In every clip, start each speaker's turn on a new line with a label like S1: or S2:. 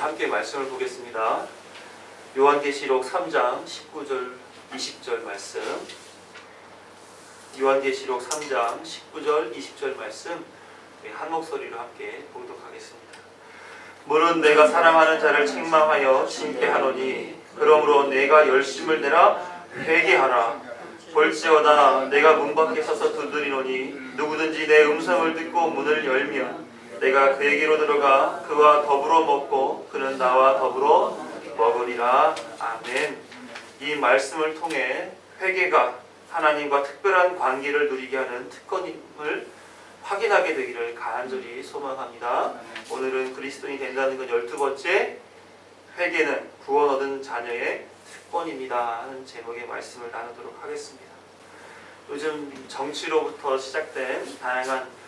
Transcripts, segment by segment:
S1: 함께 말씀을 보겠습니다. 요한계시록 3장 19절 20절 말씀. 요한계시록 3장 19절 20절 말씀 한 목소리로 함께 보도록 하겠습니다. 물은 내가 사랑하는 자를 책망하여 심게 하노니 그러므로 내가 열심을 내라 회개하라. 볼지어다 내가 문 밖에 서서 두드리노니 누구든지 내 음성을 듣고 문을 열면 내가 그에게로 들어가 그와 더불어 먹고 그는 나와 더불어 먹으리라. 아멘. 이 말씀을 통해 회개가 하나님과 특별한 관계를 누리게 하는 특권임을 확인하게 되기를 간절히 소망합니다. 오늘은 그리스도인이 된다는 건 12번째, 회개는 구원 얻은 자녀의 특권입니다 하는 제목의 말씀을 나누도록 하겠습니다. 요즘 정치로부터 시작된 다양한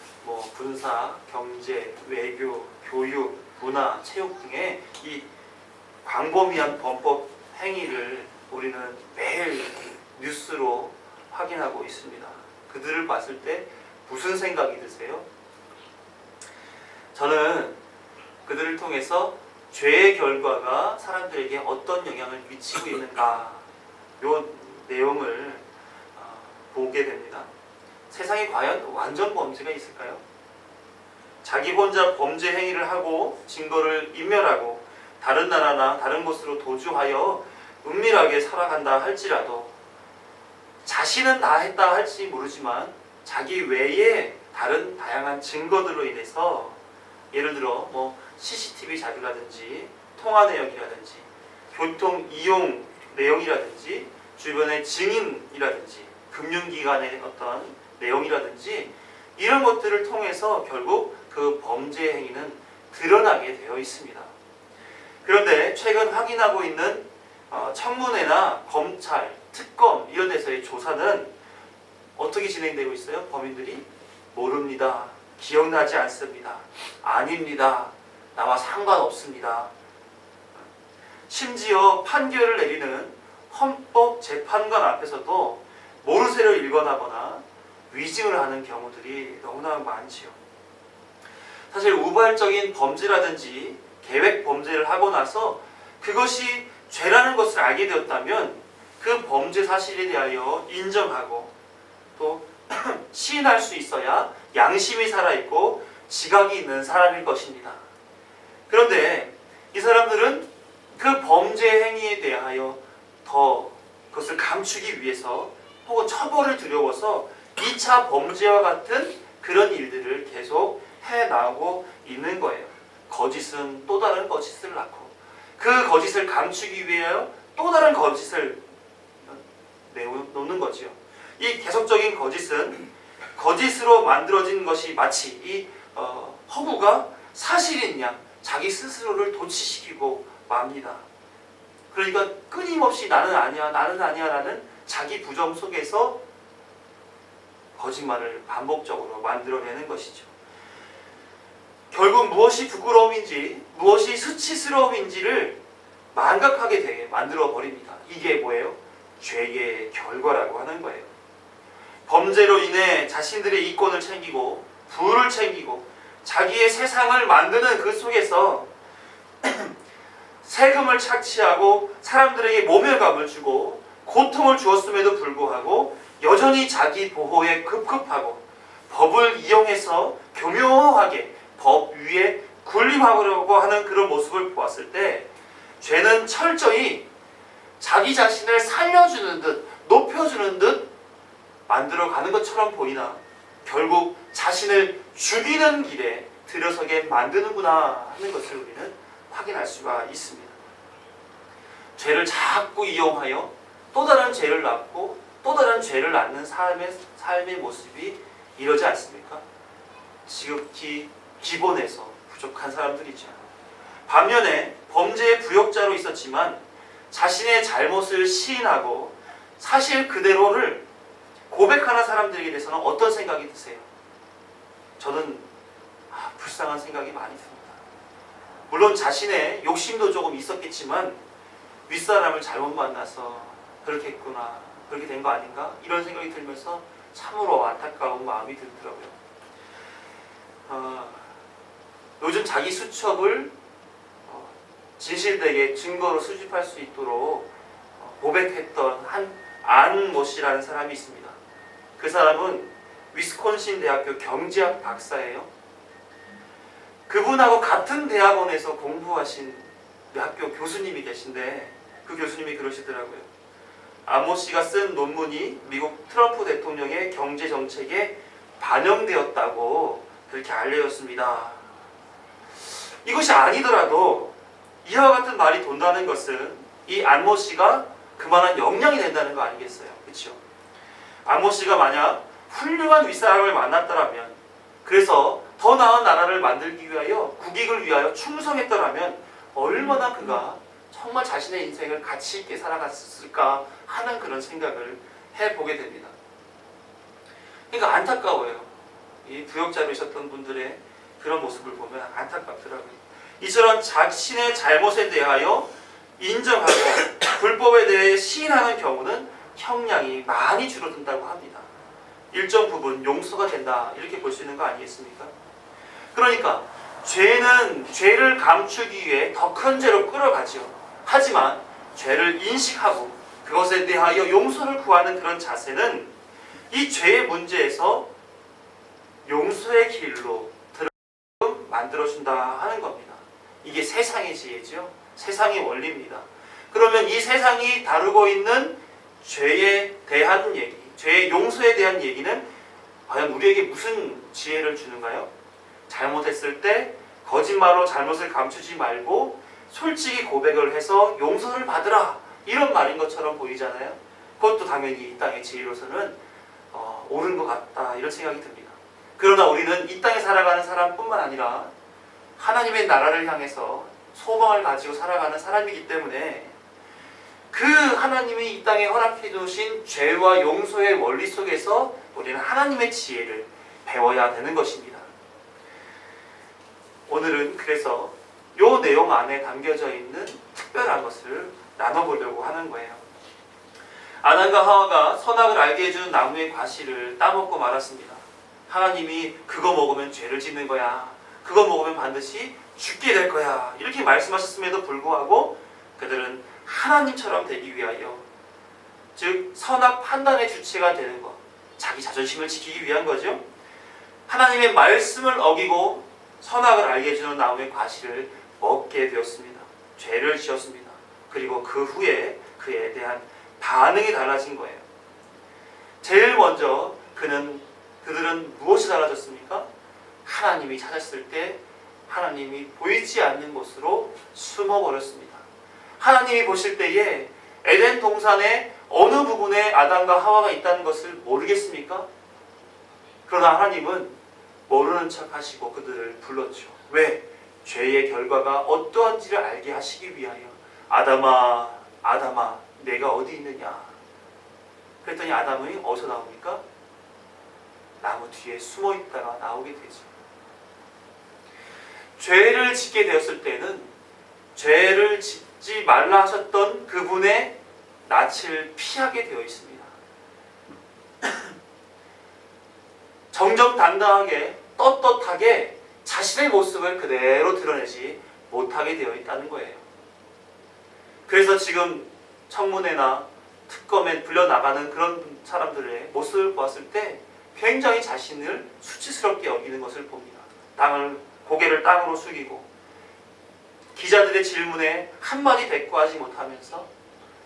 S1: 군사, 경제, 외교, 교육, 문화, 체육 등의 이 광범위한 범법 행위를 우리는 매일 뉴스로 확인하고 있습니다. 그들을 봤을 때 무슨 생각이 드세요? 저는 그들을 통해서 죄의 결과가 사람들에게 어떤 영향을 미치고 있는가 요 내용을 보게 됩니다. 세상에 과연 완전 범죄가 있을까요? 자기 혼자 범죄 행위를 하고 증거를 인멸하고 다른 나라나 다른 곳으로 도주하여 은밀하게 살아간다 할지라도 자신은 다 했다 할지 모르지만 자기 외에 다른 다양한 증거들로 인해서 예를 들어 CCTV 자료라든지 통화 내역이라든지 교통 이용 내용이라든지 주변의 증인이라든지 금융기관의 어떤 내용이라든지 이런 것들을 통해서 결국 그 범죄 행위는 드러나게 되어 있습니다. 그런데 최근 확인하고 있는 청문회나 검찰, 특검 이런 데서의 조사는 어떻게 진행되고 있어요? 범인들이 모릅니다. 기억나지 않습니다. 아닙니다. 나와 상관없습니다. 심지어 판결을 내리는 헌법재판관 앞에서도 모르쇠를 읽어나거나 위증을 하는 경우들이 너무나 많지요. 사실 우발적인 범죄라든지 계획 범죄를 하고 나서 그것이 죄라는 것을 알게 되었다면 그 범죄 사실에 대하여 인정하고 또 시인할 수 있어야 양심이 살아있고 지각이 있는 사람일 것입니다. 그런데 이 사람들은 그 범죄 행위에 대하여 더 그것을 감추기 위해서 혹은 처벌을 두려워서 2차 범죄와 같은 그런 일들을 계속 해나가고 있는 거예요. 거짓은 또 다른 거짓을 낳고 그 거짓을 감추기 위하여 또 다른 거짓을 내놓는 거지요. 이 계속적인 거짓은 거짓으로 만들어진 것이 마치 이 허구가 사실인 양 자기 스스로를 도취시키고 맙니다. 그러니까 끊임없이 나는 아니야 라는 자기 부정 속에서 거짓말을 반복적으로 만들어내는 것이죠. 결국 무엇이 부끄러움인지 무엇이 수치스러움인지를 망각하게 되게 만들어버립니다. 이게 뭐예요? 죄의 결과라고 하는 거예요. 범죄로 인해 자신들의 이권을 챙기고 부를 챙기고 자기의 세상을 만드는 그 속에서 세금을 착취하고 사람들에게 모멸감을 주고 고통을 주었음에도 불구하고 여전히 자기 보호에 급급하고 법을 이용해서 교묘하게 법 위에 군림하려고 하는 그런 모습을 보았을 때 죄는 철저히 자기 자신을 살려주는 듯 높여주는 듯 만들어가는 것처럼 보이나 결국 자신을 죽이는 길에 들어서게 만드는구나 하는 것을 우리는 확인할 수가 있습니다. 죄를 자꾸 이용하여 또 다른 죄를 낳고 또 다른 죄를 낳는 삶의 모습이 이러지 않습니까? 지극히 기본에서 부족한 사람들이죠. 반면에 범죄의 부역자로 있었지만 자신의 잘못을 시인하고 사실 그대로를 고백하는 사람들에게 대해서는 어떤 생각이 드세요? 저는 불쌍한 생각이 많이 듭니다. 물론 자신의 욕심도 조금 있었겠지만 윗사람을 잘못 만나서 그렇게 했구나, 그렇게 된 거 아닌가? 이런 생각이 들면서 참으로 안타까운 마음이 들더라고요. 요즘 자기 수첩을 진실되게 증거로 수집할 수 있도록 고백했던 안모 씨라는 사람이 있습니다. 그 사람은 위스콘신 대학교 경제학 박사예요. 그분하고 같은 대학원에서 공부하신 학교 교수님이 계신데 그 교수님이 그러시더라고요. 안모 씨가 쓴 논문이 미국 트럼프 대통령의 경제 정책에 반영되었다고 그렇게 알려졌습니다. 이것이 아니더라도 이와 같은 말이 돈다는 것은 이 안모 씨가 그만한 역량이 된다는 거 아니겠어요? 그렇죠? 안모 씨가 만약 훌륭한 윗사람을 만났더라면, 그래서 더 나은 나라를 만들기 위하여, 국익을 위하여 충성했더라면 얼마나 그가 정말 자신의 인생을 가치 있게 살아갔을까 하는 그런 생각을 해보게 됩니다. 그러니까 안타까워요. 이 부역자이셨던 분들의 그런 모습을 보면 안타깝더라고요. 이처럼 자신의 잘못에 대하여 인정하고 불법에 대해 시인하는 경우는 형량이 많이 줄어든다고 합니다. 일정 부분 용서가 된다, 이렇게 볼 수 있는 거 아니겠습니까? 그러니까 죄는 죄를 감추기 위해 더 큰 죄로 끌어가죠. 하지만 죄를 인식하고 그것에 대하여 용서를 구하는 그런 자세는 이 죄의 문제에서 용서의 길로 들어가게끔 만들어준다 하는 겁니다. 이게 세상의 지혜죠. 세상의 원리입니다. 그러면 이 세상이 다루고 있는 죄에 대한 얘기, 죄의 용서에 대한 얘기는 과연 우리에게 무슨 지혜를 주는가요? 잘못했을 때 거짓말로 잘못을 감추지 말고 솔직히 고백을 해서 용서를 받으라, 이런 말인 것처럼 보이잖아요. 그것도 당연히 이 땅의 지혜로서는 옳은 것 같다, 이런 생각이 듭니다. 그러나 우리는 이 땅에 살아가는 사람뿐만 아니라 하나님의 나라를 향해서 소망을 가지고 살아가는 사람이기 때문에 그 하나님이 이 땅에 허락해 주신 죄와 용서의 원리 속에서 우리는 하나님의 지혜를 배워야 되는 것입니다. 오늘은 그래서 이 내용 안에 담겨져 있는 특별한 것을 나눠보려고 하는 거예요. 아담과 하와가 선악을 알게 해주는 나무의 과실을 따먹고 말았습니다. 하나님이 그거 먹으면 죄를 짓는 거야, 그거 먹으면 반드시 죽게 될 거야, 이렇게 말씀하셨음에도 불구하고 그들은 하나님처럼 되기 위하여, 즉 선악 판단의 주체가 되는 것, 자기 자존심을 지키기 위한 거죠. 하나님의 말씀을 어기고 선악을 알게 해주는 나무의 과실을 먹게 되었습니다. 죄를 지었습니다. 그리고 그 후에 그에 대한 반응이 달라진 거예요. 제일 먼저 그들은 무엇이 달라졌습니까? 하나님이 찾았을 때 하나님이 보이지 않는 곳으로 숨어버렸습니다. 하나님이 보실 때에 에덴 동산의 어느 부분에 아담과 하와가 있다는 것을 모르겠습니까? 그러나 하나님은 모르는 척 하시고 그들을 불렀죠. 왜? 죄의 결과가 어떠한지를 알게 하시기 위하여. 아담아, 아담아, 내가 어디 있느냐? 그랬더니 아담이 어디서 나옵니까? 나무 뒤에 숨어 있다가 나오게 되죠. 죄를 짓게 되었을 때는 죄를 짓지 말라 하셨던 그분의 낯을 피하게 되어 있습니다. 정정당당하게 떳떳하게 자신의 모습을 그대로 드러내지 못하게 되어 있다는 거예요. 그래서 지금 청문회나 특검에 불려나가는 그런 사람들의 모습을 보았을 때 굉장히 자신을 수치스럽게 여기는 것을 봅니다. 고개를 땅으로 숙이고 기자들의 질문에 한마디 대꾸하지 못하면서,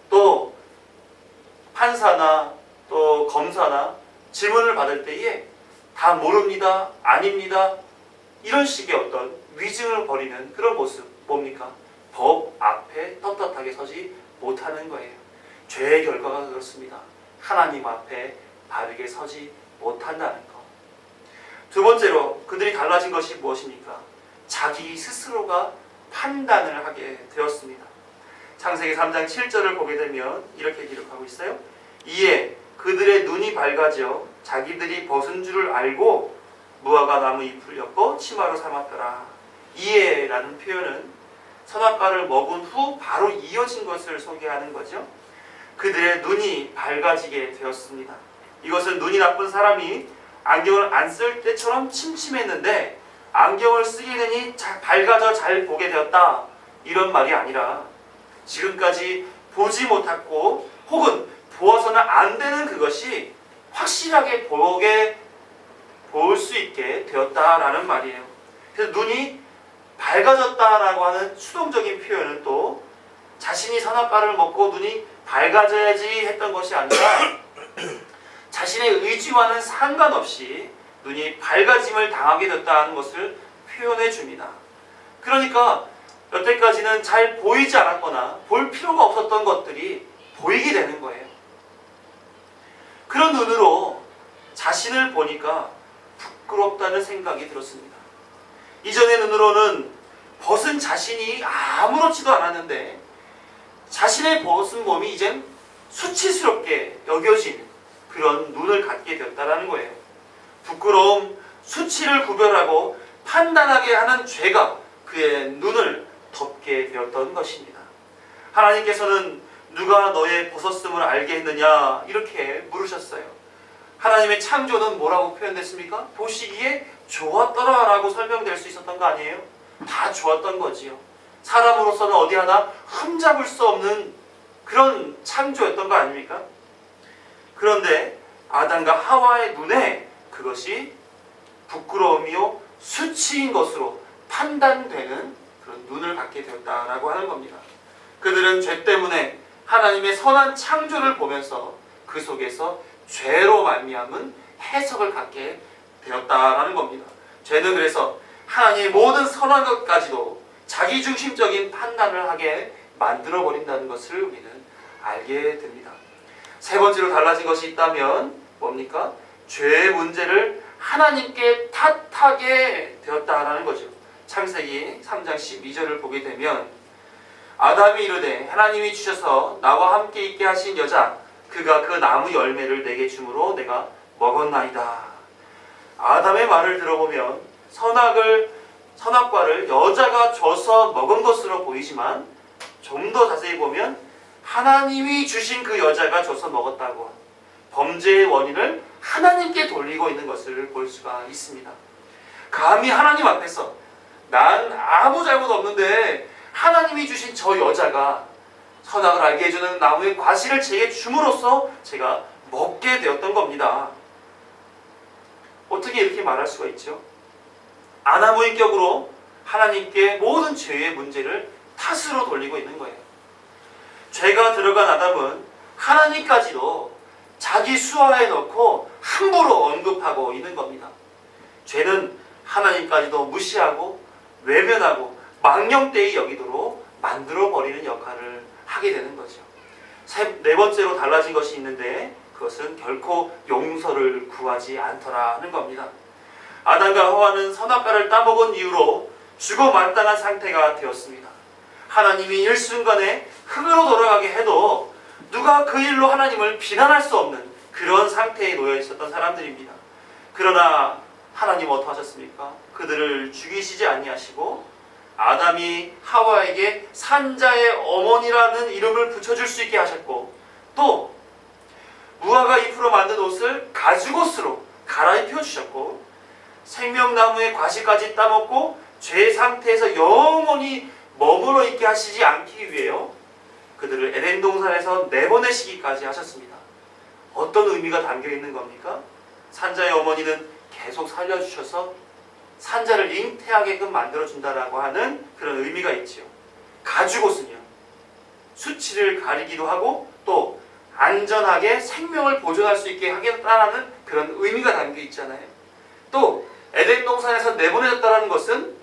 S1: 또 판사나 또 검사나 질문을 받을 때에 다 모릅니다, 아닙니다, 이런 식의 어떤 위증을 벌이는 그런 모습 뭡니까? 법 앞에 떳떳하게 서지 못하는 거예요. 죄의 결과가 그렇습니다. 하나님 앞에 바르게 서지 못한다는 것. 두 번째로 그들이 달라진 것이 무엇입니까? 자기 스스로가 판단을 하게 되었습니다. 창세기 3장 7절을 보게 되면 이렇게 기록하고 있어요. 이에 그들의 눈이 밝아져 자기들이 벗은 줄을 알고 무화과 나무 잎을 엮어 치마로 삼았더라. 이에라는 표현은 선악과를 먹은 후 바로 이어진 것을 소개하는 거죠. 그들의 눈이 밝아지게 되었습니다. 이것은 눈이 나쁜 사람이 안경을 안 쓸 때처럼 침침했는데 안경을 쓰게 되니 밝아져 잘 보게 되었다, 이런 말이 아니라 지금까지 보지 못했고 혹은 보아서는 안 되는 그것이 확실하게 볼 수 있게 되었다라는 말이에요. 그래서 눈이 밝아졌다라고 하는 수동적인 표현은 또 자신이 선악과를 먹고 눈이 밝아져야지 했던 것이 아니라 자신의 의지와는 상관없이 눈이 밝아짐을 당하게 됐다는 것을 표현해 줍니다. 그러니까 여태까지는 잘 보이지 않았거나 볼 필요가 없었던 것들이 보이게 되는 거예요. 그런 눈으로 자신을 보니까 부끄럽다는 생각이 들었습니다. 이전의 눈으로는 벗은 자신이 아무렇지도 않았는데 자신의 벗은 몸이 이젠 수치스럽게 여겨지는 그런 눈을 갖게 되었다는 거예요. 부끄러움, 수치를 구별하고 판단하게 하는 죄가 그의 눈을 덮게 되었던 것입니다. 하나님께서는 누가 너의 벗었음을 알게 했느냐 이렇게 물으셨어요. 하나님의 창조는 뭐라고 표현됐습니까? 보시기에 좋았더라 라고 설명될 수 있었던 거 아니에요? 다 좋았던 거지요. 사람으로서는 어디 하나 흠잡을 수 없는 그런 창조였던 거 아닙니까? 그런데 아담과 하와의 눈에 그것이 부끄러움이요 수치인 것으로 판단되는 그런 눈을 갖게 되었다라고 하는 겁니다. 그들은 죄 때문에 하나님의 선한 창조를 보면서 그 속에서 죄로 말미암은 해석을 갖게 되었다라는 겁니다. 죄는 그래서 하나님의 모든 선한 것까지도 자기중심적인 판단을 하게 만들어버린다는 것을 우리는 알게 됩니다. 세 번째로 달라진 것이 있다면 뭡니까? 죄의 문제를 하나님께 탓하게 되었다라는 거죠. 창세기 3장 12절을 보게 되면 아담이 이르되 하나님이 주셔서 나와 함께 있게 하신 여자 그가 그 나무 열매를 내게 주므로 내가 먹었나이다. 아담의 말을 들어보면 선악과를 여자가 줘서 먹은 것으로 보이지만 좀 더 자세히 보면 하나님이 주신 그 여자가 줘서 먹었다고 범죄의 원인을 하나님께 돌리고 있는 것을 볼 수가 있습니다. 감히 하나님 앞에서 난 아무 잘못 없는데 하나님이 주신 저 여자가 선악을 알게 해주는 나무의 과실을 제게 줌으로써 제가 먹게 되었던 겁니다. 어떻게 이렇게 말할 수가 있죠? 아나무인격으로 하나님께 모든 죄의 문제를 탓으로 돌리고 있는 거예요. 죄가 들어간 아담은 하나님까지도 자기 수하에 넣고 함부로 언급하고 있는 겁니다. 죄는 하나님까지도 무시하고 외면하고 망령되이 여기도록 만들어버리는 역할을 하게 되는 거죠. 네 번째로 달라진 것이 있는데 그것은 결코 용서를 구하지 않더라는 겁니다. 아담과 하와는 선악과를 따먹은 이후로 죽어 마땅한 상태가 되었습니다. 하나님이 일순간에 흙으로 돌아가게 해도 누가 그 일로 하나님을 비난할 수 없는 그런 상태에 놓여 있었던 사람들입니다. 그러나 하나님 어떠하셨습니까? 그들을 죽이시지 아니하시고 아담이 하와에게 산자의 어머니라는 이름을 붙여줄 수 있게 하셨고 또 무화과 잎으로 만든 옷을 가죽옷으로 갈아입혀 주셨고 생명나무의 과실까지 따먹고 죄 상태에서 영원히 머물러 있게 하시지 않기 위해요. 그들을 에덴 동산에서 내보내시기까지 하셨습니다. 어떤 의미가 담겨 있는 겁니까? 산자의 어머니는 계속 살려주셔서 산자를 잉태하게끔 만들어준다라고 하는 그런 의미가 있지요. 가죽옷은요, 수치를 가리기도 하고 또 안전하게 생명을 보존할 수 있게 하겠다라는 그런 의미가 담겨 있잖아요. 또 에덴 동산에서 내보내졌다는 것은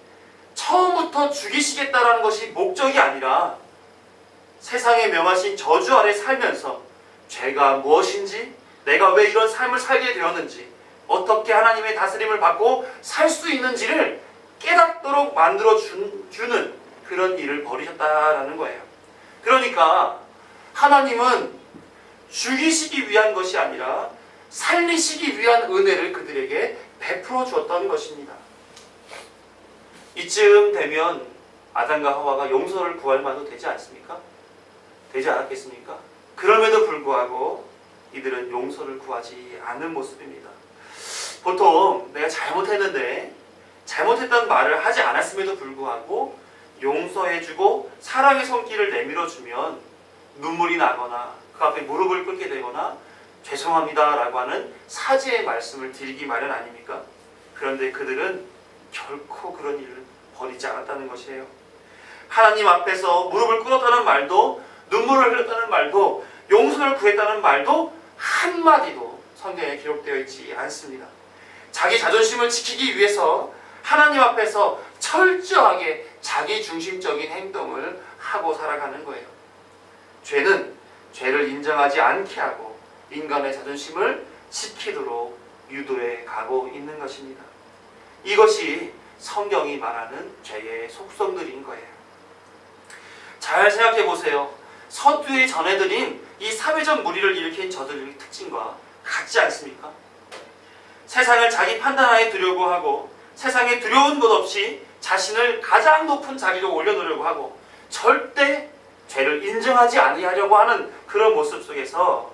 S1: 처음부터 죽이시겠다라는 것이 목적이 아니라 세상에 명하신 저주 아래 살면서 죄가 무엇인지 내가 왜 이런 삶을 살게 되었는지 어떻게 하나님의 다스림을 받고 살 수 있는지를 깨닫도록 만들어주는 그런 일을 벌이셨다라는 거예요. 그러니까 하나님은 죽이시기 위한 것이 아니라 살리시기 위한 은혜를 그들에게 베풀어 주었던 것입니다. 이쯤 되면 아담과 하와가 용서를 구할 만도 되지 않습니까? 되지 않았겠습니까? 그럼에도 불구하고 이들은 용서를 구하지 않는 모습입니다. 보통 내가 잘못했는데 잘못했다는 말을 하지 않았음에도 불구하고 용서해주고 사랑의 손길을 내밀어주면 눈물이 나거나 그 앞에 무릎을 꿇게 되거나 죄송합니다 라고 하는 사죄의 말씀을 드리기 마련 아닙니까? 그런데 그들은 결코 그런 일을 버리지 않았다는 것이에요. 하나님 앞에서 무릎을 꿇었다는 말도, 눈물을 흘렸다는 말도, 용서를 구했다는 말도 한마디도 성경에 기록되어 있지 않습니다. 자기 자존심을 지키기 위해서 하나님 앞에서 철저하게 자기 중심적인 행동을 하고 살아가는 거예요. 죄는 죄를 인정하지 않게 하고 인간의 자존심을 지키도록 유도해 가고 있는 것입니다. 이것이 성경이 말하는 죄의 속성들인 거예요. 잘 생각해 보세요. 서두에 전해드린 이 사회적 무리를 일으킨 저들의 특징과 같지 않습니까? 세상을 자기 판단하에 두려고 하고 세상에 두려운 것 없이 자신을 가장 높은 자리로 올려놓으려고 하고 절대 죄를 인정하지 아니하려고 하는 그런 모습 속에서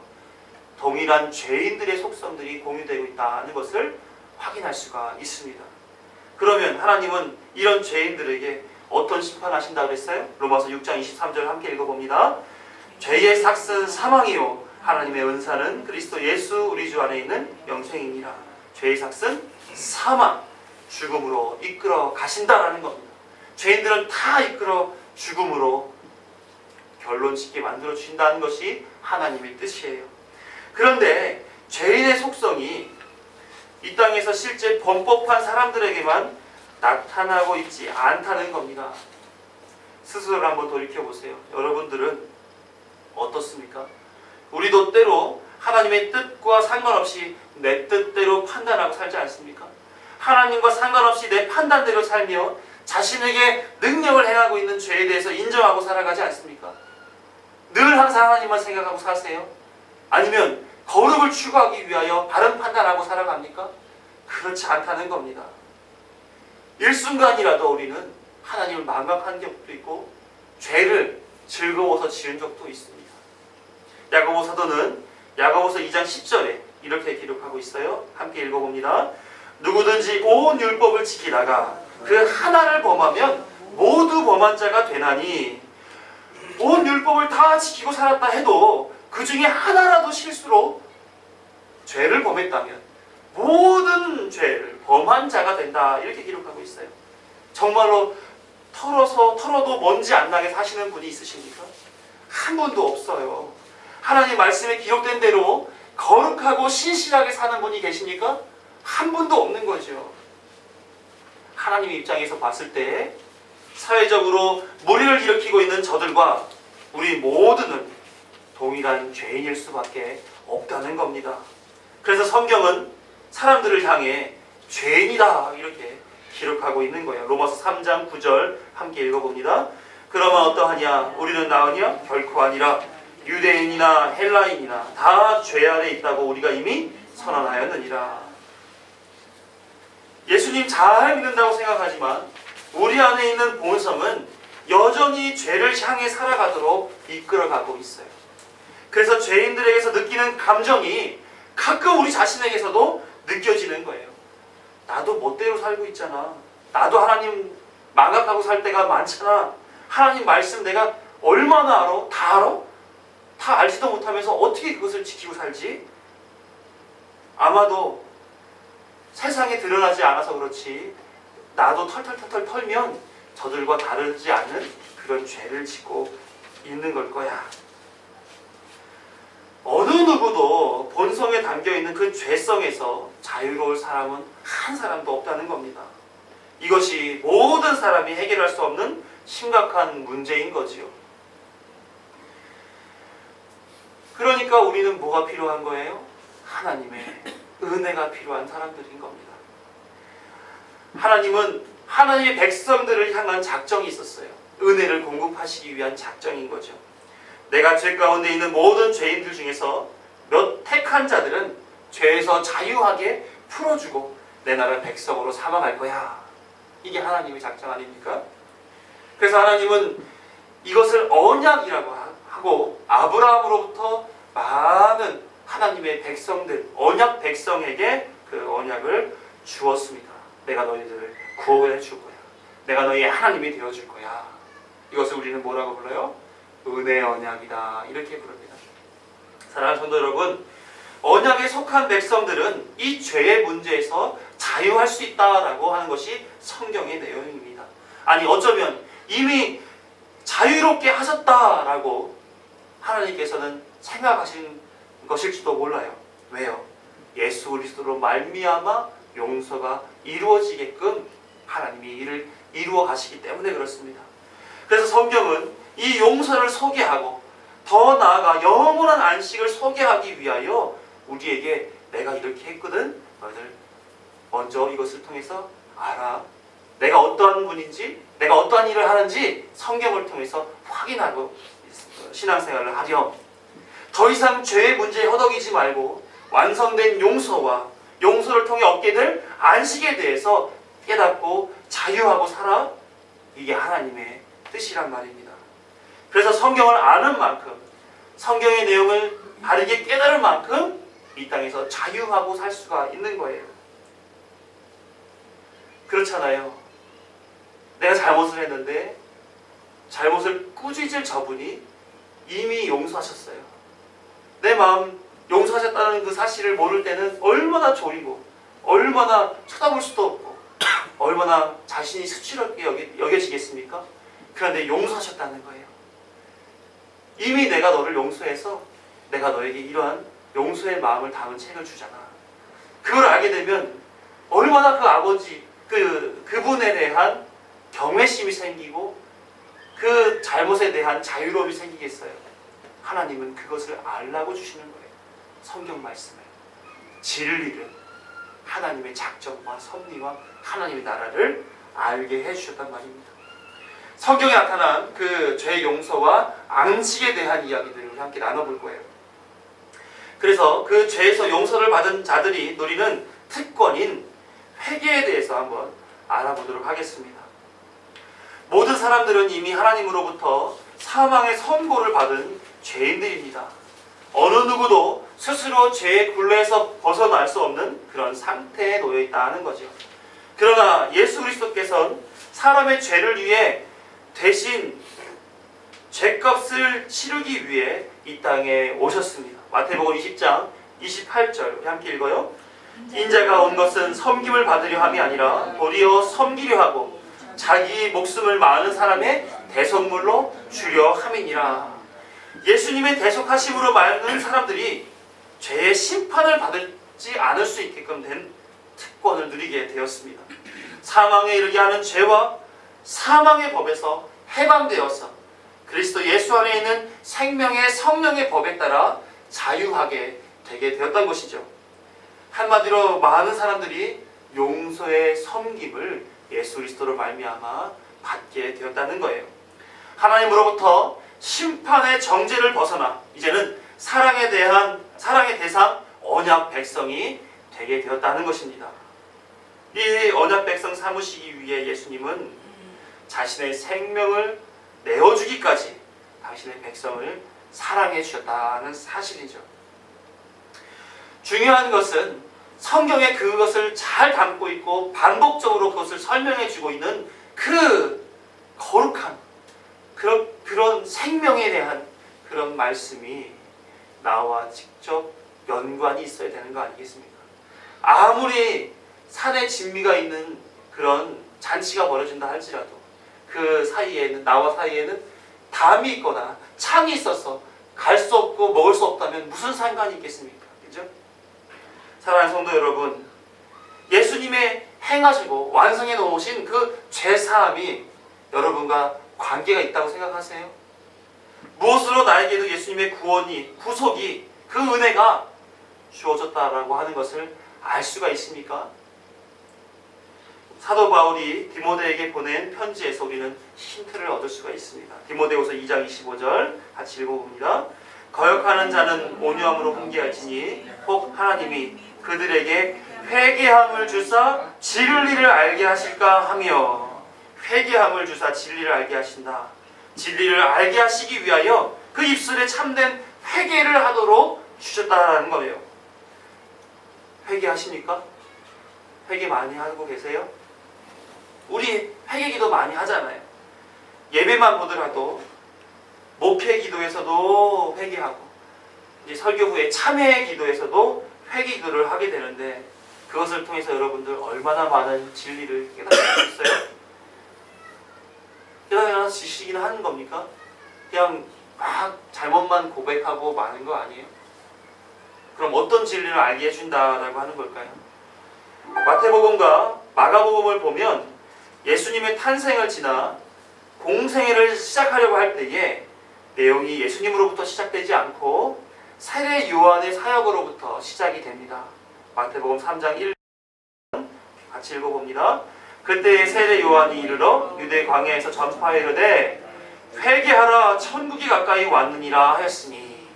S1: 동일한 죄인들의 속성들이 공유되고 있다는 것을 확인할 수가 있습니다. 그러면 하나님은 이런 죄인들에게 어떤 심판하신다고 그랬어요? 로마서 6장 23절 함께 읽어봅니다. 죄의 삭은 사망이요 하나님의 은사는 그리스도 예수 우리 주 안에 있는 영생이니라. 죄의 삭은 사망, 죽음으로 이끌어 가신다라는 겁니다. 죄인들은 다 이끌어 죽음으로 결론짓게 만들어 주신다는 것이 하나님의 뜻이에요. 그런데 죄인의 속성이 이 땅에서 실제 범법한 사람들에게만 나타나고 있지 않다는 겁니다. 스스로를 한번 돌이켜보세요. 여러분들은 어떻습니까? 우리도 때로 하나님의 뜻과 상관없이 내 뜻대로 판단하고 살지 않습니까? 하나님과 상관없이 내 판단대로 살며 자신에게 능력을 행하고 있는 죄에 대해서 인정하고 살아가지 않습니까? 늘 항상 하나님만 생각하고 사세요? 아니면 거룩을 추구하기 위하여 바른 판단하고 살아갑니까? 그렇지 않다는 겁니다. 일순간이라도 우리는 하나님을 망각한 적도 있고 죄를 즐거워서 지은 적도 있습니다. 야고보 사도는 야고보서 2장 10절에 이렇게 기록하고 있어요. 함께 읽어봅니다. 누구든지 온 율법을 지키다가 그 하나를 범하면 모두 범한 자가 되나니 온 율법을 다 지키고 살았다 해도 그 중에 하나라도 실수로 죄를 범했다면 모든 죄를 범한 자가 된다 이렇게 기록하고 있어요. 정말로 털어도 먼지 안 나게 사시는 분이 있으십니까? 한 분도 없어요. 하나님 말씀에 기록된 대로 거룩하고 신실하게 사는 분이 계십니까? 한 분도 없는 거죠. 하나님 입장에서 봤을 때 사회적으로 무리를 일으키고 있는 저들과 우리 모두는 동일한 죄인일 수밖에 없다는 겁니다. 그래서 성경은 사람들을 향해 죄인이다 이렇게 기록하고 있는 거예요. 로마서 3장 9절 함께 읽어봅니다. 그러면 어떠하냐? 우리는 나으냐? 결코 아니라 유대인이나 헬라인이나 다 죄 아래 있다고 우리가 이미 선언하였느니라. 예수님 잘 믿는다고 생각하지만 우리 안에 있는 본성은 여전히 죄를 향해 살아가도록 이끌어가고 있어요. 그래서 죄인들에게서 느끼는 감정이 가끔 우리 자신에게서도 느껴지는 거예요. 나도 멋대로 살고 있잖아. 나도 하나님 망각하고 살 때가 많잖아. 하나님 말씀 내가 얼마나 알아? 다 알아? 다 알지도 못하면서 어떻게 그것을 지키고 살지? 아마도 세상에 드러나지 않아서 그렇지 나도 털털털 털면 저들과 다르지 않은 그런 죄를 짓고 있는 걸 거야. 어느 누구도 본성에 담겨있는 그 죄성에서 자유로울 사람은 한 사람도 없다는 겁니다. 이것이 모든 사람이 해결할 수 없는 심각한 문제인 거지요. 그러니까 우리는 뭐가 필요한 거예요? 하나님의 은혜가 필요한 사람들인 겁니다. 하나님은 하나님의 백성들을 향한 작정이 있었어요. 은혜를 공급하시기 위한 작정인 거죠. 내가 죄 가운데 있는 모든 죄인들 중에서 몇 택한 자들은 죄에서 자유하게 풀어주고 내 나라 백성으로 삼아갈 거야. 이게 하나님의 작정 아닙니까? 그래서 하나님은 이것을 언약이라고 하고 아브라함으로부터 많은 하나님의 백성들, 언약 백성에게 그 언약을 주었습니다. 내가 너희들을 구원해 줄 거야. 내가 너희의 하나님이 되어줄 거야. 이것을 우리는 뭐라고 불러요? 은혜 언약이다. 이렇게 부릅니다. 사랑하는 성도 여러분, 언약에 속한 백성들은 이 죄의 문제에서 자유할 수 있다라고 하는 것이 성경의 내용입니다. 아니 어쩌면 이미 자유롭게 하셨다라고 하나님께서는 생각하신 것일지도 몰라요. 왜요? 예수 그리스도로 말미암아 용서가 이루어지게끔 하나님이 이를 이루어 가시기 때문에 그렇습니다. 그래서 성경은 이 용서를 소개하고 더 나아가 영원한 안식을 소개하기 위하여 우리에게 내가 이렇게 했거든, 너희들 먼저 이것을 통해서 알아. 내가 어떠한 분인지, 내가 어떠한 일을 하는지 성경을 통해서 확인하고 신앙생활을 하렴. 더 이상 죄의 문제에 허덕이지 말고 완성된 용서와 용서를 통해 얻게 될 안식에 대해서 깨닫고 자유하고 살아. 이게 하나님의 뜻이란 말입니다. 그래서 성경을 아는 만큼, 성경의 내용을 바르게 깨달을 만큼 이 땅에서 자유하고 살 수가 있는 거예요. 그렇잖아요. 내가 잘못을 했는데 잘못을 꾸짖을 저분이 이미 용서하셨어요. 내 마음 용서하셨다는 그 사실을 모를 때는 얼마나 졸이고 얼마나 쳐다볼 수도 없고 얼마나 자신이 수치롭게 여겨지겠습니까? 그런데 용서하셨다는 거예요. 이미 내가 너를 용서해서 내가 너에게 이러한 용서의 마음을 담은 책을 주잖아. 그걸 알게 되면 얼마나 그 아버지, 그분에 대한 경외심이 생기고 그 잘못에 대한 자유로움이 생기겠어요. 하나님은 그것을 알라고 주시는 거예요. 성경 말씀을. 진리를, 하나님의 작정과 섭리와 하나님의 나라를 알게 해주셨단 말입니다. 성경에 나타난 그 죄 용서와 안식에 대한 이야기들을 우리 함께 나눠볼 거예요. 그래서 그 죄에서 용서를 받은 자들이 누리는 특권인 회개에 대해서 한번 알아보도록 하겠습니다. 모든 사람들은 이미 하나님으로부터 사망의 선고를 받은 죄인들입니다. 어느 누구도 스스로 죄의 굴레에서 벗어날 수 없는 그런 상태에 놓여 있다는 거죠. 그러나 예수 그리스도께서는 사람의 죄를 위해 대신 죄값을 치르기 위해 이 땅에 오셨습니다. 마태복음 20장 28절 함께 읽어요. 인자가 온 것은 섬김을 받으려 함이 아니라 도리어 섬기려 하고 자기 목숨을 많은 사람의 대속물로 주려 함이니라. 예수님의 대속하심으로 많은 사람들이 죄의 심판을 받지 않을 수 있게끔 된 특권을 누리게 되었습니다. 사망에 이르게 하는 죄와 사망의 법에서 해방되어서 그리스도 예수 안에 있는 생명의 성령의 법에 따라 자유하게 되게 되었던 것이죠. 한마디로 많은 사람들이 용서의 섬김을 예수 그리스도로 말미암아 받게 되었다는 거예요. 하나님으로부터 심판의 정죄를 벗어나 이제는 사랑의 대상 언약 백성이 되게 되었다는 것입니다. 이 언약 백성 삼으시기 위해 예수님은 자신의 생명을 내어주기까지 당신의 백성을 사랑해 주셨다는 사실이죠. 중요한 것은 성경에 그것을 잘 담고 있고 반복적으로 그것을 설명해 주고 있는 그 거룩한 그런 생명에 대한 그런 말씀이 나와 직접 연관이 있어야 되는 거 아니겠습니까? 아무리 산에 진미가 있는 그런 잔치가 벌어진다 할지라도 그 사이에는, 나와 사이에는 담이 있거나 창이 있어서 갈 수 없고 먹을 수 없다면 무슨 상관이 있겠습니까? 그죠? 사랑하는 성도 여러분, 예수님의 행하시고 완성해 놓으신 그 죄사함이 여러분과 관계가 있다고 생각하세요? 무엇으로 나에게도 예수님의 구원이, 구속이, 그 은혜가 주어졌다라고 하는 것을 알 수가 있습니까? 사도 바울이 디모데에게 보낸 편지에서 우리는 힌트를 얻을 수가 있습니다. 디모데후서 2장 25절 같이 읽어봅니다. 거역하는 자는 온유함으로 훈계할지니 혹 하나님이 그들에게 회개함을 주사 진리를 알게 하실까 하며, 회개함을 주사 진리를 알게 하신다. 진리를 알게 하시기 위하여 그 입술에 참된 회개를 하도록 주셨다는 거예요. 회개하십니까? 회개 많이 하고 계세요? 우리 회개기도 많이 하잖아요. 예배만 보더라도 목회 기도에서도 회개하고 이제 설교 후에 참회 기도에서도 회개 기도를 하게 되는데 그것을 통해서 여러분들 얼마나 많은 진리를 깨닫게 되셨어요? 깨달아지시기는 하는 겁니까? 그냥 막 잘못만 고백하고 마는 거 아니에요? 그럼 어떤 진리를 알게 해준다라고 하는 걸까요? 마태복음과 마가복음을 보면 예수님의 탄생을 지나 공생애를 시작하려고 할 때에 내용이 예수님으로부터 시작되지 않고 세례 요한의 사역으로부터 시작이 됩니다. 마태복음 3장 1절 같이 읽어봅니다. 그때 세례 요한이 이르러 유대 광야에서 전파하이르되 회개하라 천국이 가까이 왔느니라 하였으니.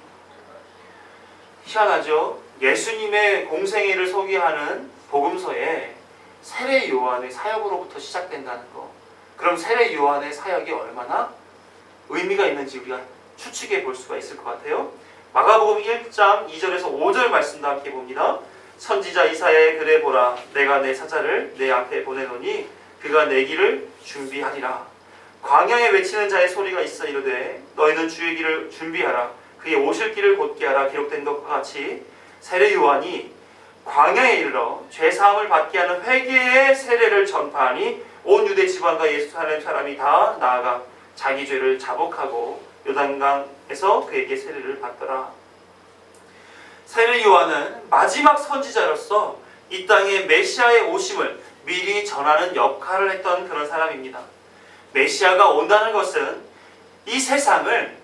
S1: 희한하죠? 예수님의 공생애를 소개하는 복음서에 세례 요한의 사역으로부터 시작된다는 거. 그럼 세례 요한의 사역이 얼마나 의미가 있는지 우리가 추측해 볼 수가 있을 것 같아요. 마가복음 1장 2절에서 5절 말씀도 함께 봅니다. 선지자 이사야의 글에 보라, 내가 내 사자를 내 앞에 보내노니 그가 내 길을 준비하리라. 광야에 외치는 자의 소리가 있어 이르되 너희는 주의 길을 준비하라, 그의 오실 길을 곧게 하라. 기록된 것과 같이 세례 요한이 광야에 이르러 죄사함을 받게 하는 회개의 세례를 전파하니 온 유대 지방과 예루살렘 사람이 다 나아가 자기 죄를 자복하고 요단강에서 그에게 세례를 받더라. 세례 요한은 마지막 선지자로서 이 땅에 메시아의 오심을 미리 전하는 역할을 했던 그런 사람입니다. 메시아가 온다는 것은 이 세상을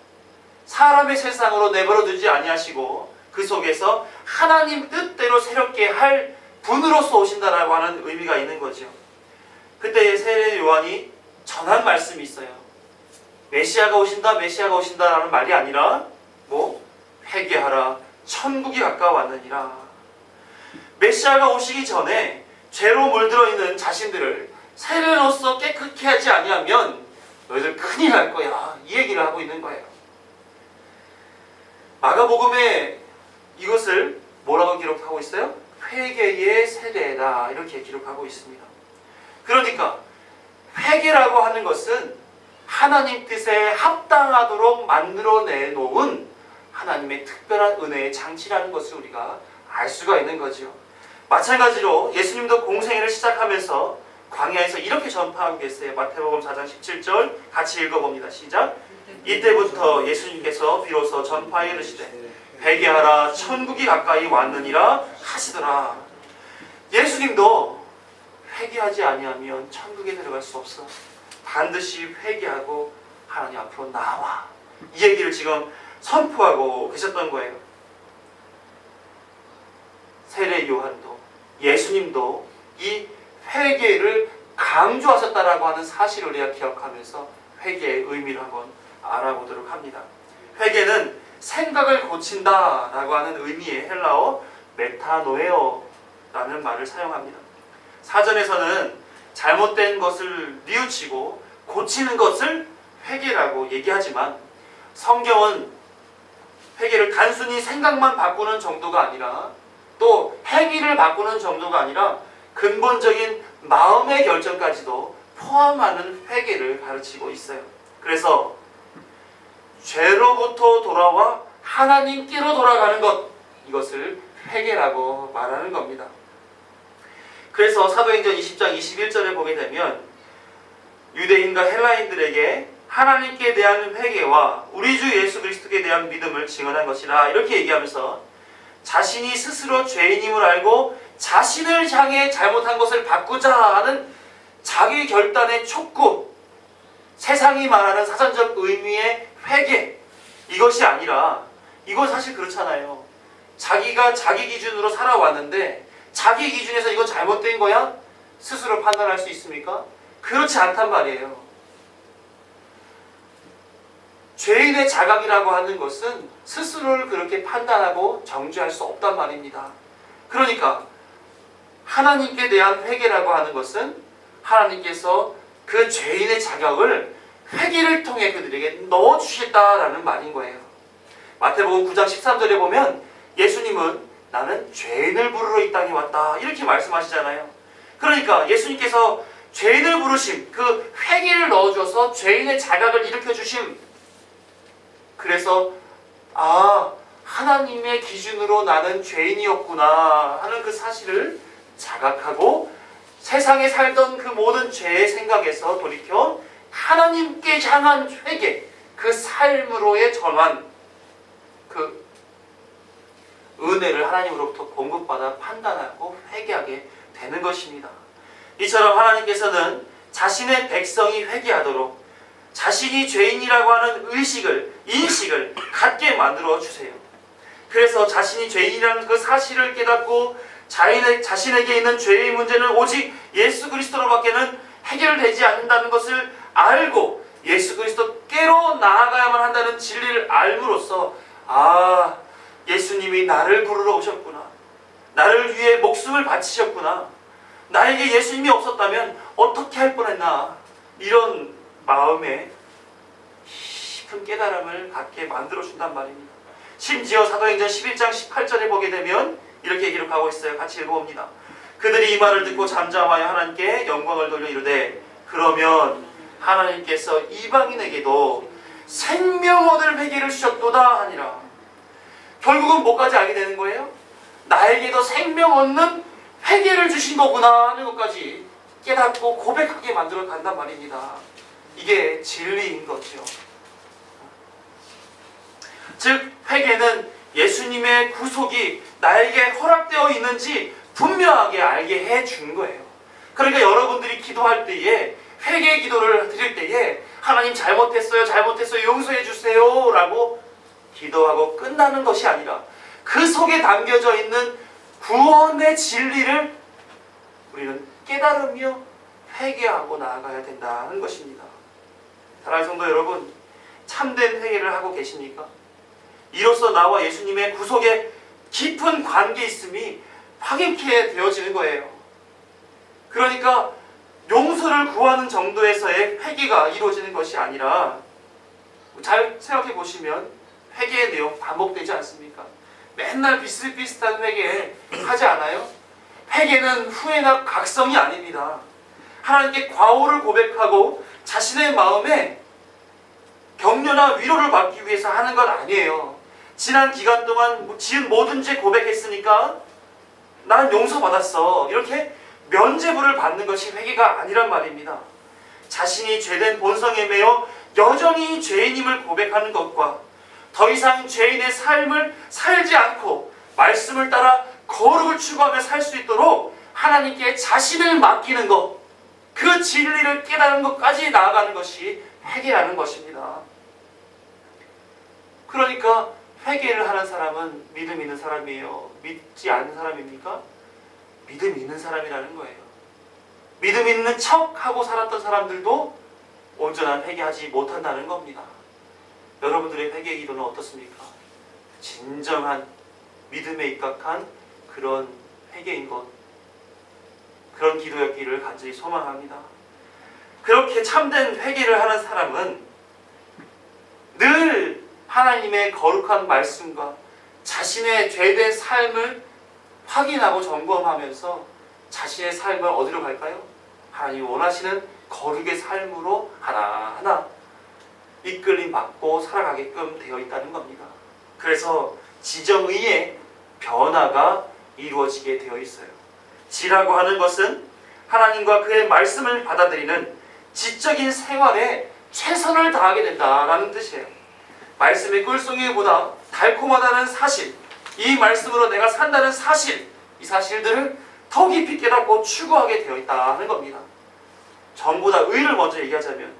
S1: 사람의 세상으로 내버려 두지 아니하시고 그 속에서 하나님 뜻대로 새롭게 할 분으로서 오신다라고 하는 의미가 있는 거죠. 그때 세례 요한이 전한 말씀이 있어요. 메시아가 오신다, 메시아가 오신다라는 말이 아니라 회개하라, 천국이 가까웠느니라. 메시아가 오시기 전에 죄로 물들어 있는 자신들을 세례로서 깨끗게 하지 아니하면 너희들 큰일 날 거야, 이 얘기를 하고 있는 거예요. 마가복음에 이것을 뭐라고 기록하고 있어요? 회개의 세례다, 이렇게 기록하고 있습니다. 그러니까 회개라고 하는 것은 하나님 뜻에 합당하도록 만들어내 놓은 하나님의 특별한 은혜의 장치라는 것을 우리가 알 수가 있는 거죠. 마찬가지로 예수님도 공생애를 시작하면서 광야에서 이렇게 전파하고 계세요. 마태복음 4장 17절 같이 읽어봅니다. 시작. 이때부터 예수님께서 비로소 전파에 이르시되 회개하라, 천국이 가까이 왔느니라 하시더라. 예수님도 회개하지 아니하면 천국에 들어갈 수 없어. 반드시 회개하고 하나님 앞으로 나와. 이 얘기를 지금 선포하고 계셨던 거예요. 세례 요한도 예수님도 이 회개를 강조하셨다라고 하는 사실을 우리가 기억하면서 회개의 의미를 한번 알아보도록 합니다. 회개는 생각을 고친다라고 하는 의미의 헬라어 메타노에어라는 말을 사용합니다. 사전에서는 잘못된 것을 뉘우치고 고치는 것을 회개라고 얘기하지만 성경은 회개를 단순히 생각만 바꾸는 정도가 아니라 또 행위를 바꾸는 정도가 아니라 근본적인 마음의 결정까지도 포함하는 회개를 가르치고 있어요. 그래서 죄로부터 돌아와 하나님께로 돌아가는 것, 이것을 회개라고 말하는 겁니다. 그래서 사도행전 20장 21절에 보게 되면 유대인과 헬라인들에게 하나님께 대한 회개와 우리 주 예수 그리스도께 대한 믿음을 증언한 것이라 이렇게 얘기하면서 자신이 스스로 죄인임을 알고 자신을 향해 잘못한 것을 바꾸자 하는 자기 결단의 촉구, 세상이 말하는 사전적 의미의 회개, 이것이 아니라, 이건 사실 그렇잖아요. 자기가 자기 기준으로 살아왔는데 자기 기준에서 이거 잘못된 거야? 스스로 판단할 수 있습니까? 그렇지 않단 말이에요. 죄인의 자각이라고 하는 것은 스스로를 그렇게 판단하고 정죄할 수 없단 말입니다. 그러니까 하나님께 대한 회개라고 하는 것은 하나님께서 그 죄인의 자격을 회개를 통해 그들에게 넣어주시겠다라는 말인 거예요. 마태복음 9장 13절에 보면 예수님은 나는 죄인을 부르러 이 땅에 왔다 이렇게 말씀하시잖아요. 그러니까 예수님께서 죄인을 부르심, 그 회개를 넣어줘서 죄인의 자각을 일으켜주심. 그래서 하나님의 기준으로 나는 죄인이었구나 하는 그 사실을 자각하고 세상에 살던 그 모든 죄의 생각에서 돌이켜 하나님께 향한 회개, 그 삶으로의 전환, 그 은혜를 하나님으로부터 공급받아 판단하고 회개하게 되는 것입니다. 이처럼 하나님께서는 자신의 백성이 회개하도록 자신이 죄인이라고 하는 인식을 갖게 만들어 주세요. 그래서 자신이 죄인이라는 그 사실을 깨닫고 자신에게 있는 죄의 문제는 오직 예수 그리스도로밖에는 해결되지 않는다는 것을 알고 예수 그리스도께로 나아가야만 한다는 진리를 알므로써 예수님이 나를 부르러 오셨구나. 나를 위해 목숨을 바치셨구나. 나에게 예수님이 없었다면 어떻게 할 뻔했나. 이런 마음에 깊은 깨달음을 갖게 만들어준단 말입니다. 심지어 사도행전 11장 18절에 보게 되면 이렇게 기록하고 있어요. 같이 읽어봅니다. 그들이 이 말을 듣고 잠잠하여 하나님께 영광을 돌려 이르되 그러면 하나님께서 이방인에게도 생명 얻을 회개를 주셨도다 하니라. 결국은 뭐까지 알게 되는 거예요? 나에게도 생명 얻는 회개를 주신 거구나 하는 것까지 깨닫고 고백하게 만들어 간단 말입니다. 이게 진리인 거죠. 즉 회개는 예수님의 구속이 나에게 허락되어 있는지 분명하게 알게 해준 거예요. 그러니까 여러분들이 기도할 때에 회개의 기도를 드릴 때에 하나님 잘못했어요 용서해 주세요 라고 기도하고 끝나는 것이 아니라 그 속에 담겨져 있는 구원의 진리를 우리는 깨달으며 회개하고 나아가야 된다는 것입니다. 사랑하는 성도 여러분, 참된 회개를 하고 계십니까? 이로써 나와 예수님의 구속에 깊은 관계 있음이 확인케 되어지는 거예요. 그러니까 용서를 구하는 정도에서의 회개가 이루어지는 것이 아니라 잘 생각해 보시면 회개의 내용 반복되지 않습니까? 맨날 비슷비슷한 회개 하지 않아요? 회개는 후회나 각성이 아닙니다. 하나님께 과오를 고백하고 자신의 마음에 격려나 위로를 받기 위해서 하는 건 아니에요. 지난 기간 동안 지은 모든 죄 고백했으니까 난 용서받았어. 이렇게 면죄부를 받는 것이 회개가 아니란 말입니다. 자신이 죄된 본성에 매여 여전히 죄인임을 고백하는 것과 더 이상 죄인의 삶을 살지 않고 말씀을 따라 거룩을 추구하며 살 수 있도록 하나님께 자신을 맡기는 것, 그 진리를 깨달은 것까지 나아가는 것이 회개라는 것입니다. 그러니까 회개를 하는 사람은 믿음 있는 사람이에요? 믿지 않는 사람입니까? 믿음 있는 사람이라는 거예요. 믿음 있는 척하고 살았던 사람들도 온전한 회개하지 못한다는 겁니다. 여러분들의 회개 기도는 어떻습니까? 진정한 믿음에 입각한 그런 회개인 것, 그런 기도였기를 간절히 소망합니다. 그렇게 참된 회개를 하는 사람은 늘 하나님의 거룩한 말씀과 자신의 죄된 삶을 확인하고 점검하면서 자신의 삶을 어디로 갈까요? 하나님이 원하시는 거룩의 삶으로 하나하나 이끌림 받고 살아가게끔 되어 있다는 겁니다. 그래서 지정의의 변화가 이루어지게 되어 있어요. 지라고 하는 것은 하나님과 그의 말씀을 받아들이는 지적인 생활에 최선을 다하게 된다라는 뜻이에요. 말씀의 꿀송이보다 달콤하다는 사실, 이 말씀으로 내가 산다는 사실, 이 사실들을 더 깊이 깨닫고 추구하게 되어 있다는 겁니다. 전부 다 의를 먼저 얘기하자면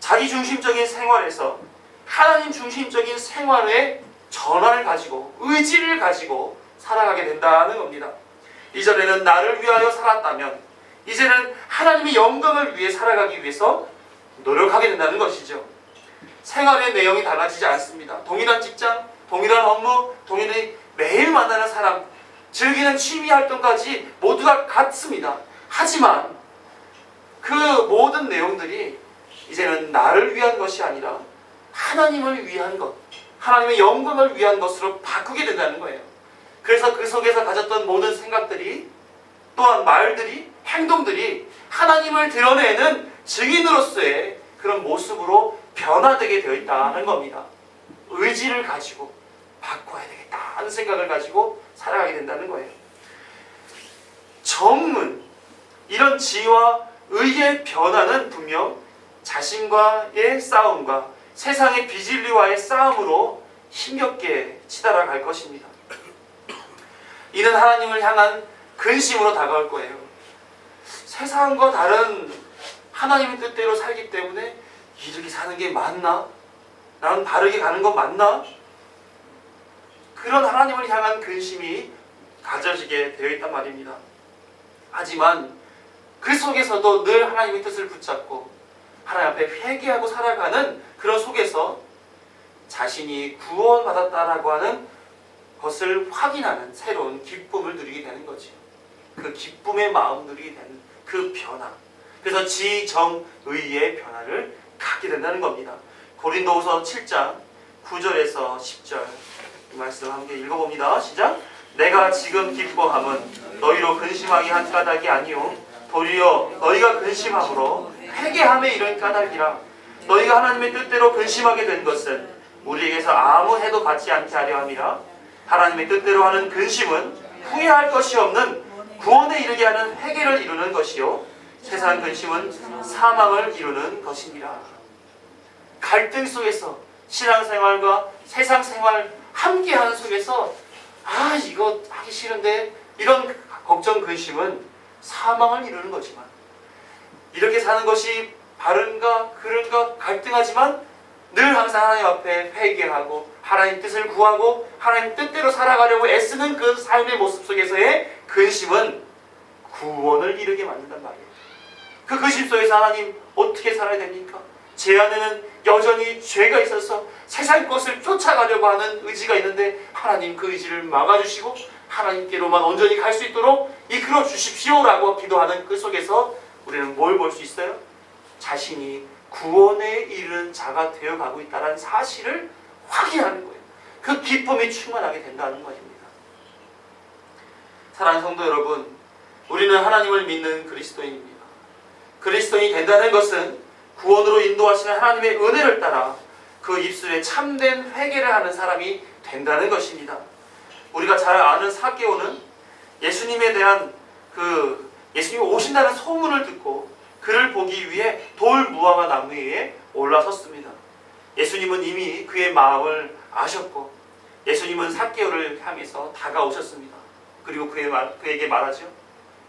S1: 자기 중심적인 생활에서 하나님 중심적인 생활의 전환을 가지고 의지를 가지고 살아가게 된다는 겁니다. 이전에는 나를 위하여 살았다면 이제는 하나님의 영광을 위해 살아가기 위해서 노력하게 된다는 것이죠. 생활의 내용이 달라지지 않습니다. 동일한 직장, 동일한 업무, 동일히 매일 만나는 사람, 즐기는 취미 활동까지 모두가 같습니다. 하지만 그 모든 내용들이 이제는 나를 위한 것이 아니라 하나님을 위한 것, 하나님의 영광을 위한 것으로 바꾸게 된다는 거예요. 그래서 그 속에서 가졌던 모든 생각들이, 또한 말들이, 행동들이 하나님을 드러내는 증인으로서의 그런 모습으로 변화되게 되어 있다는 겁니다. 의지를 가지고 바꿔야 되겠다 하는 생각을 가지고 살아가게 된다는 거예요. 정은, 이런 지와 의의 변화는 분명 자신과의 싸움과 세상의 비진리와의 싸움으로 힘겹게 치달아갈 것입니다. 이는 하나님을 향한 근심으로 다가올 거예요. 세상과 다른 하나님의 뜻대로 살기 때문에 이렇게 사는 게 맞나? 나는 바르게 가는 건 맞나? 그런 하나님을 향한 근심이 가져지게 되어 있단 말입니다. 하지만 그 속에서도 늘 하나님의 뜻을 붙잡고 하나님 앞에 회개하고 살아가는 그런 속에서 자신이 구원받았다라고 하는 것을 확인하는 새로운 기쁨을 누리게 되는 거죠. 그 기쁨의 마음 누리게 되는 그 변화. 그래서 지정의의 변화를 갖게 된다는 겁니다. 고린도후서 7장 9절에서 10절 이 말씀 함께 읽어봅니다. 시작. 내가 지금 기뻐함은 너희로 근심하게 한 까닭이 아니요 도리어 너희가 근심함으로 회개함에 이른 까닭이라. 너희가 하나님의 뜻대로 근심하게 된 것은 우리에게서 아무 해도 받지 않게 하려 함이라. 하나님의 뜻대로 하는 근심은 후회할 것이 없는 구원에 이르게 하는 회개를 이루는 것이요 세상 근심은 사망을 이루는 것입니다. 갈등 속에서 신앙생활과 세상생활 함께하는 속에서 이거 하기 싫은데 이런 걱정 근심은 사망을 이루는 거지만, 이렇게 사는 것이 바른가 그른가 갈등하지만 늘 항상 하나님 앞에 회개하고 하나님 뜻을 구하고 하나님 뜻대로 살아가려고 애쓰는 그 삶의 모습 속에서의 근심은 구원을 이루게 만든단 말이에요. 그 근심 속에서 하나님 어떻게 살아야 됩니까? 제 안에는 여전히 죄가 있어서 세상 것을 쫓아가려고 하는 의지가 있는데 하나님 그 의지를 막아주시고 하나님께로만 온전히 갈 수 있도록 이끌어 주십시오라고 기도하는 그 속에서 우리는 뭘 볼 수 있어요? 자신이 구원에 이른 자가 되어가고 있다는 사실을 확인하는 거예요. 그 기쁨이 충만하게 된다는 것입니다. 사랑하는 성도 여러분, 우리는 하나님을 믿는 그리스도인입니다. 그리스도인이 된다는 것은 구원으로 인도하시는 하나님의 은혜를 따라 그 입술에 참된 회개를 하는 사람이 된다는 것입니다. 우리가 잘 아는 삭개오는 예수님에 대한 예수님이 오신다는 소문을 듣고 그를 보기 위해 돌 무화과 나무 위에 올라섰습니다. 예수님은 이미 그의 마음을 아셨고 예수님은 삭개오를 향해서 다가오셨습니다. 그리고 그에게 말하죠.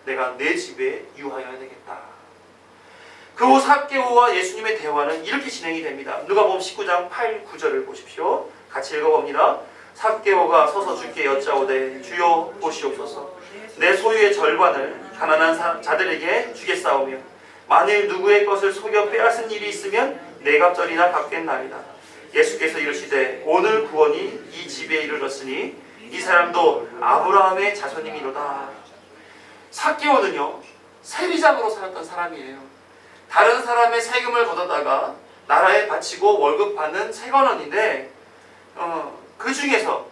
S1: 내가 내 집에 유하여야 되겠다. 그 후 삭개오와 예수님의 대화는 이렇게 진행이 됩니다. 누가복음 19장 8, 9절을 보십시오. 같이 읽어봅니다. 삭개오가 서서 주께 여짜오되 주여 보시옵소서. 내 소유의 절반을 가난한 자들에게 주겠사오며 만일 누구의 것을 속여 빼앗은 일이 있으면 네 갑절이나 받겠나이다. 예수께서 이르시되 오늘 구원이 이 집에 이르렀으니 이 사람도 아브라함의 자손이미로다. 삭개오는요 세리장으로 살았던 사람이에요. 다른 사람의 세금을 걷어다가 나라에 바치고 월급 받는 세관원인데 그 중에서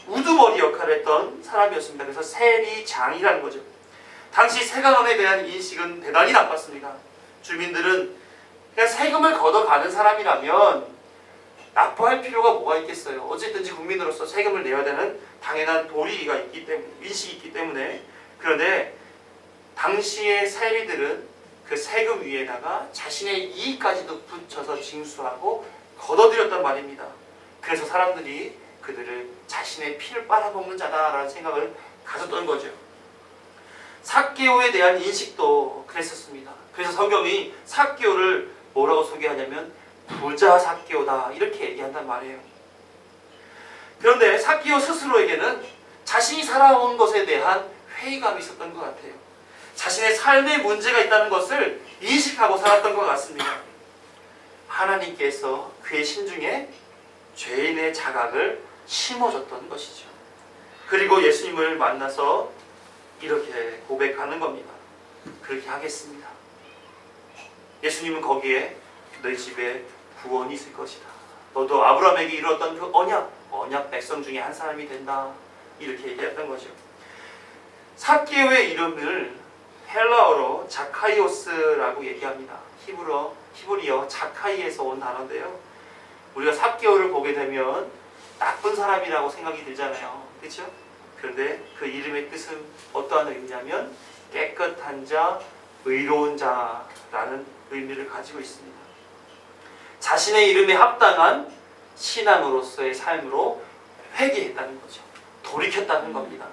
S1: 우두머리 역할을 했던 사람이었습니다. 그래서 세리장이라는 거죠. 당시 세관원에 대한 인식은 대단히 나빴습니다. 주민들은 그냥 세금을 걷어가는 사람이라면 나빠할 필요가 뭐가 있겠어요. 어쨌든지 국민으로서 세금을 내야 되는 당연한 도리가 있기 때문에, 인식이 있기 때문에. 그런데 당시의 세리들은 그 세금 위에다가 자신의 이익까지도 붙여서 징수하고 걷어들였단 말입니다. 그래서 사람들이 그들을 자신의 피를 빨아먹는 자다라는 생각을 가졌던 거죠. 삭개오에 대한 인식도 그랬었습니다. 그래서 성경이 삭개오를 뭐라고 소개하냐면 부자 삭개오다 이렇게 얘기한단 말이에요. 그런데 삭개오 스스로에게는 자신이 살아온 것에 대한 회의감이 있었던 것 같아요. 자신의 삶에 문제가 있다는 것을 인식하고 살았던 것 같습니다. 하나님께서 그의 심중에 죄인의 자각을 심어줬던 것이죠. 그리고 예수님을 만나서 이렇게 고백하는 겁니다. 그렇게 하겠습니다. 예수님은 거기에 너희 집에 구원이 있을 것이다. 너도 아브라함에게 이루었던 그 언약 백성 중에 한 사람이 된다. 이렇게 얘기했던 거죠. 삭개오의 이름을 헬라어로 자카이오스라고 얘기합니다. 히브리어 자카이에서 온 단어인데요. 우리가 삭개오를 보게 되면 나쁜 사람이라고 생각이 들잖아요. 그렇죠? 그런데 그 이름의 뜻은 어떠한 의미냐면 깨끗한 자, 의로운 자라는 의미를 가지고 있습니다. 자신의 이름에 합당한 신앙으로서의 삶으로 회개했다는 거죠. 돌이켰다는 겁니다.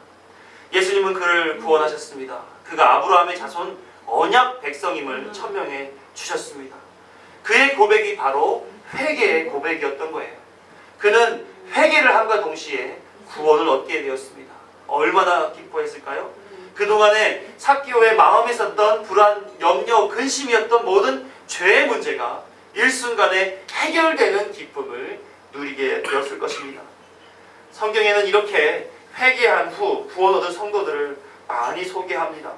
S1: 예수님은 그를 구원하셨습니다. 그가 아브라함의 자손 언약 백성임을 천명해 주셨습니다. 그의 고백이 바로 회개의 고백이었던 거예요. 그는 회개를 함과 동시에 구원을 얻게 되었습니다. 얼마나 기뻐했을까요? 그동안에 삭개오의 마음에 있었던 불안, 염려, 근심이었던 모든 죄의 문제가 일순간에 해결되는 기쁨을 누리게 되었을 것입니다. 성경에는 이렇게 회개한 후 구원 얻은 성도들을 많이 소개합니다.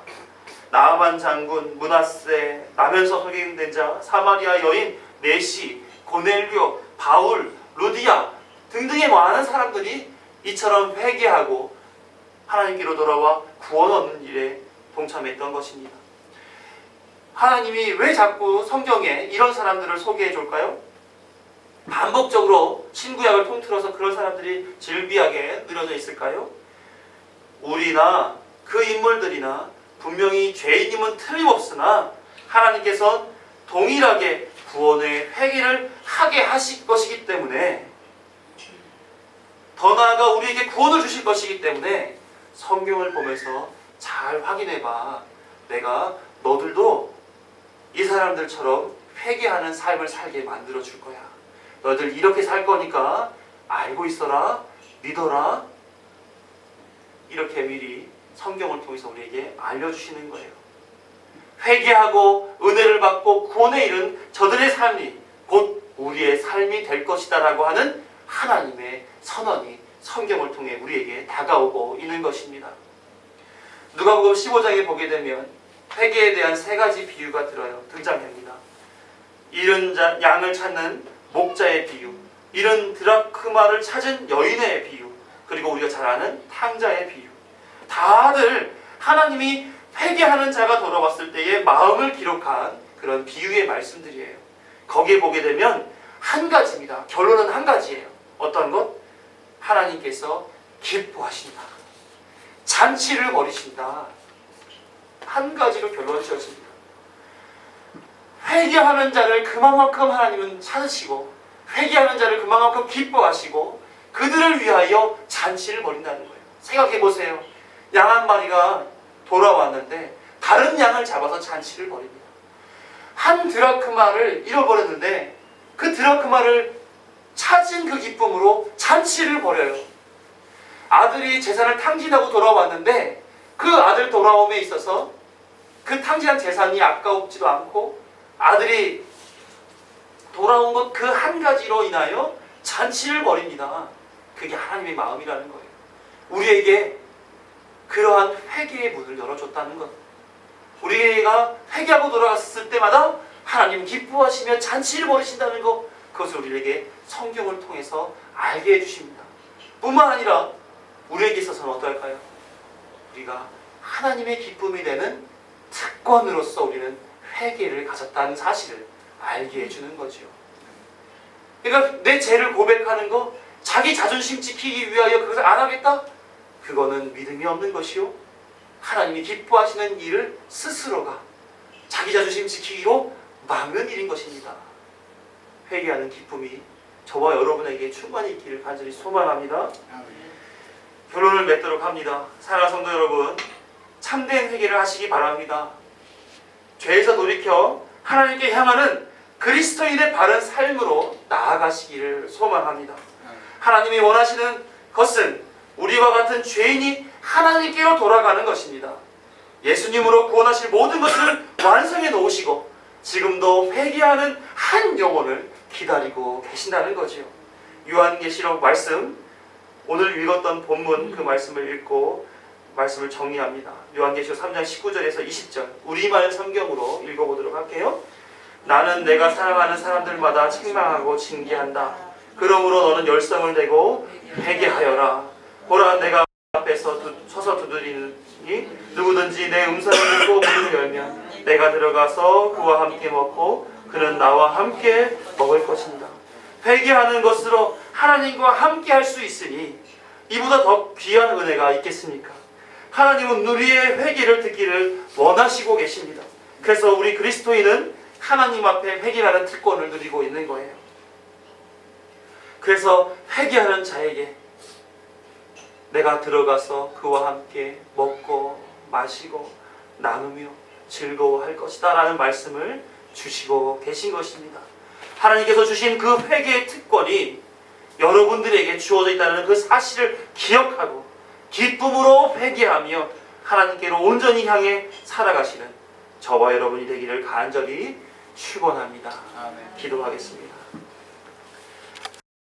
S1: 나아만 장군, 므낫세, 나면서 소개된 자, 사마리아 여인, 메시, 고넬료, 바울, 루디아 등등의 많은 사람들이 이처럼 회개하고 하나님께로 돌아와 구원 얻는 일에 동참했던 것입니다. 하나님이 왜 자꾸 성경에 이런 사람들을 소개해 줄까요? 반복적으로 신구약을 통틀어서 그런 사람들이 질비하게 늘어져 있을까요? 우리나 그 인물들이나 분명히 죄인임은 틀림없으나 하나님께서 동일하게 구원의 회개를 하게 하실 것이기 때문에, 더 나아가 우리에게 구원을 주실 것이기 때문에 성경을 보면서 잘 확인해봐. 내가 너들도 이 사람들처럼 회개하는 삶을 살게 만들어 줄 거야. 너희들 이렇게 살 거니까 알고 있어라, 믿어라. 이렇게 미리 성경을 통해서 우리에게 알려주시는 거예요. 회개하고 은혜를 받고 구원에 이른 저들의 삶이 곧 우리의 삶이 될 것이다 라고 하는 하나님의 선언이 성경을 통해 우리에게 다가오고 있는 것입니다. 누가복음 15장에 보게 되면 회개에 대한 세 가지 비유가 등장합니다. 잃은 양을 찾는 목자의 비유, 잃은 드라크마를 찾은 여인의 비유, 그리고 우리가 잘 아는 탕자의 비유. 다들 하나님이 회개하는 자가 돌아왔을 때의 마음을 기록한 그런 비유의 말씀들이에요. 거기에 보게 되면 한 가지입니다. 결론은 한 가지예요. 어떤 것? 하나님께서 기뻐하신다. 잔치를 벌이신다. 한 가지로 결론 지어집니다. 회개하는 자를 그만큼 하나님은 찾으시고 회개하는 자를 그만큼 기뻐하시고 그들을 위하여 잔치를 벌인다는 거예요. 생각해 보세요. 양 한 마리가 돌아왔는데 다른 양을 잡아서 잔치를 벌입니다. 한 드라크마를 잃어버렸는데 그 드라크마를 찾은 그 기쁨으로 잔치를 벌여요. 아들이 재산을 탕진하고 돌아왔는데 그 아들 돌아옴에 있어서 그 탕진한 재산이 아까웠지도 않고 아들이 돌아온 것 그 한 가지로 인하여 잔치를 벌입니다. 그게 하나님의 마음이라는 거예요. 우리에게 그러한 회개의 문을 열어줬다는 것. 우리가 회개하고 돌아갔을 때마다 하나님 기뻐하시며 잔치를 벌이신다는 것, 그것을 우리에게 성경을 통해서 알게 해주십니다. 뿐만 아니라 우리에게 있어서는 어떨까요? 우리가 하나님의 기쁨이 되는 특권으로서 우리는 회개를 가졌다는 사실을 알게 해주는 거죠. 그러니까 내 죄를 고백하는 거, 자기 자존심 지키기 위하여 그것을 안 하겠다? 그거는 믿음이 없는 것이요, 하나님이 기뻐하시는 일을 스스로가 자기 자존심 지키기로 막는 일인 것입니다. 회개하는 기쁨이 저와 여러분에게 충만히 있기를 간절히 소망합니다. 결론을 맺도록 합니다. 사랑하는 성도 여러분, 참된 회개를 하시기 바랍니다. 죄에서 돌이켜 하나님께 향하는 그리스도인의 바른 삶으로 나아가시기를 소망합니다. 하나님이 원하시는 것은 우리와 같은 죄인이 하나님께로 돌아가는 것입니다. 예수님으로 구원하실 모든 것을 완성해 놓으시고 지금도 회개하는 한 영혼을 기다리고 계신다는 거지요. 요한계시록 말씀, 오늘 읽었던 본문 그 말씀을 읽고 말씀을 정리합니다. 요한계시록 3장 19절에서 20절 우리말 성경으로 읽어보도록 할게요. 나는 내가 사랑하는 사람들마다 책망하고 징계한다. 그러므로 너는 열성을 내고 회개하여라. 보라, 내가 앞에 앞에서 서서 두드리니 누구든지 내 음성을 듣고 문을 열면 내가 들어가서 그와 함께 먹고 그는 나와 함께 먹을 것입니다. 회개하는 것으로 하나님과 함께 할 수 있으니 이보다 더 귀한 은혜가 있겠습니까? 하나님은 우리의 회개를 듣기를 원하시고 계십니다. 그래서 우리 그리스도인은 하나님 앞에 회개하는 특권을 누리고 있는 거예요. 그래서 회개하는 자에게 내가 들어가서 그와 함께 먹고 마시고 나누며 즐거워할 것이다 라는 말씀을 주시고 계신 것입니다. 하나님께서 주신 그 회개의 특권이 여러분들에게 주어져 있다는 그 사실을 기억하고 기쁨으로 회개하며 하나님께로 온전히 향해 살아가시는 저와 여러분이 되기를 간절히 축원합니다. 기도하겠습니다.